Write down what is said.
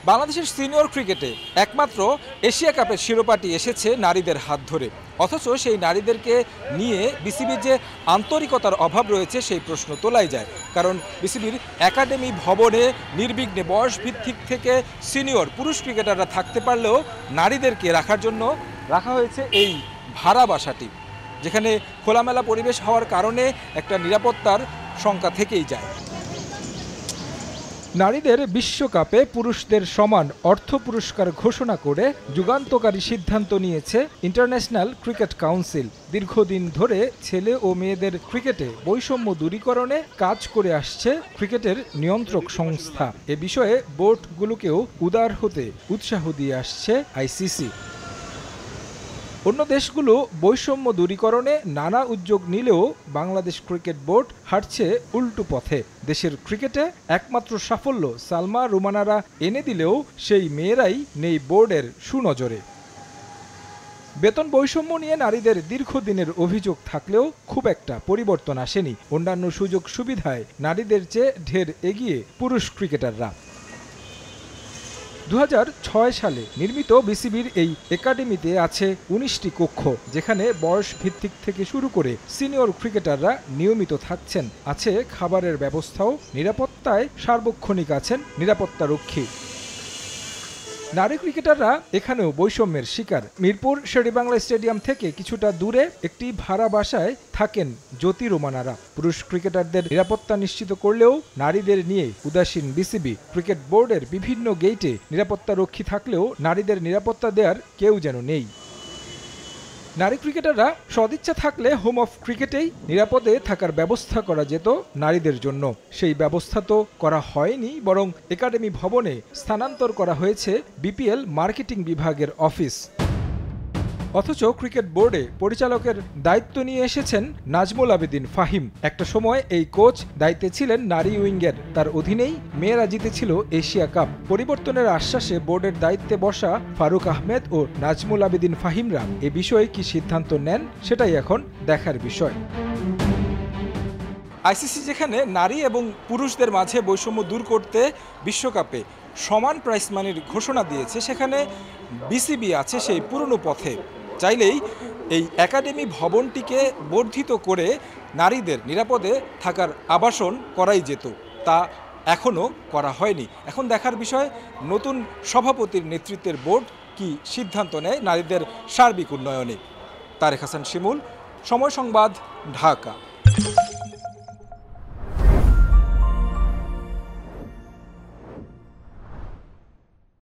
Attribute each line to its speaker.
Speaker 1: বাংলাদেশের সিনিয়র ক্রিকেটে একমাত্র এশিয়া কাপের শিরোপাটি এসেছে নারীদের হাত ধরে, অথচ সেই নারীদেরকে নিয়ে বিসিবির যে আন্তরিকতার অভাব রয়েছে সেই প্রশ্ন তোলাই যায়। কারণ বিসিবির একাডেমি ভবনে নির্বিঘ্নে বয়স ভিত্তিক থেকে সিনিয়র পুরুষ ক্রিকেটাররা থাকতে পারলেও নারীদেরকে রাখার জন্য রাখা হয়েছে এই ভাড়া বাসাটি, যেখানে খোলামেলা পরিবেশ হওয়ার কারণে একটা নিরাপত্তার শঙ্কা থেকেই যায়। নারীদের বিশ্বকাপে পুরুষদের সমান অর্থ পুরস্কার ঘোষণা করে যুগান্তকারী সিদ্ধান্ত নিয়েছে ইন্টারন্যাশনাল ক্রিকেট কাউন্সিল। দীর্ঘদিন ধরে ছেলে ও মেয়েদের ক্রিকেটে বৈষম্য দূরীকরণে কাজ করে আসছে ক্রিকেটের নিয়ন্ত্রক সংস্থা। এ বিষয়ে বোর্ডগুলোকেও উদার হতে উৎসাহ দিয়ে আসছে আইসিসি। অন্য দেশগুলো বৈষম্য দূরীকরণে নানা উদ্যোগ নিলেও বাংলাদেশ ক্রিকেট বোর্ড হাঁটছে উল্টো পথে। দেশের ক্রিকেটে একমাত্র সাফল্য সালমা রুমানারা এনে দিলেও সেই মেয়েরাই নেই বোর্ডের সুনজরে। বেতন বৈষম্য নিয়ে নারীদের দীর্ঘদিনের অভিযোগ থাকলেও খুব একটা পরিবর্তন আসেনি। অন্যান্য সুযোগ সুবিধায় নারীদের চেয়ে ঢের এগিয়ে পুরুষ ক্রিকেটাররা। 2006 সালে নির্মিত বিসিবির এই একাডেমিতে আছে 19টি কক্ষ, যেখানে বয়স ভিত্তিক থেকে শুরু করে সিনিয়র ক্রিকেটাররা নিয়মিত থাকছেন। আছে খাবারের ব্যবস্থাও, নিরাপত্তায় সার্বক্ষণিক আছেন নিরাপত্তারক্ষী। নারী ক্রিকেটাররা এখানেও বৈষম্যের শিকার। মিরপুর শেরেবাংলা স্টেডিয়াম থেকে কিছুটা দূরে একটি ভাড়া বাসায় থাকেন জ্যোতি রোমানারা। পুরুষ ক্রিকেটারদের নিরাপত্তা নিশ্চিত করলেও নারীদের নিয়ে উদাসীন বিসিবি। ক্রিকেট বোর্ডের বিভিন্ন গেইটে নিরাপত্তারক্ষী থাকলেও নারীদের নিরাপত্তা দেওয়ার কেউ যেন নেই। নারী ক্রিকেটাররা সদিচ্ছা থাকলে হোম অফ ক্রিকেটেই নিরাপদে থাকার ব্যবস্থা করা যেত নারীদের জন্য। সেই ব্যবস্থা তো করা হয়নি, বরং একাডেমি ভবনে স্থানান্তর করা হয়েছে বিপিএল মার্কেটিং বিভাগের অফিস। অথচ ক্রিকেট বোর্ডে পরিচালকের দায়িত্ব নিয়ে এসেছেন নাজমুল আবেদিন ফাহিম। একটা সময় এই কোচ দায়িত্বে ছিলেন নারী উইঙ্গের। তার অধীনেই মেয়েরা জিতেছিল এশিয়া কাপ। পরিবর্তনের আশ্বাসে বোর্ডের দায়িত্বে বসা ফারুক আহমেদ ও নাজমুল আবেদিন ফাহিমরা এ বিষয়ে কি সিদ্ধান্ত নেন সেটাই এখন দেখার বিষয়। আইসিসি যেখানে নারী এবং পুরুষদের মাঝে বৈষম্য দূর করতে বিশ্বকাপে সমান প্রাইজ মানির ঘোষণা দিয়েছে, সেখানে বিসিবি আছে সেই পুরনো পথে। চাইলেই এই একাডেমি ভবনটিকে বর্ধিত করে নারীদের নিরাপদে থাকার আবাসন করাই যেত, তা এখনও করা হয়নি। এখন দেখার বিষয় নতুন সভাপতির নেতৃত্বের বোর্ড কি সিদ্ধান্ত নেয় নারীদের সার্বিক উন্নয়নে। তারেক হাসান শিমুল, সময় সংবাদ, ঢাকা।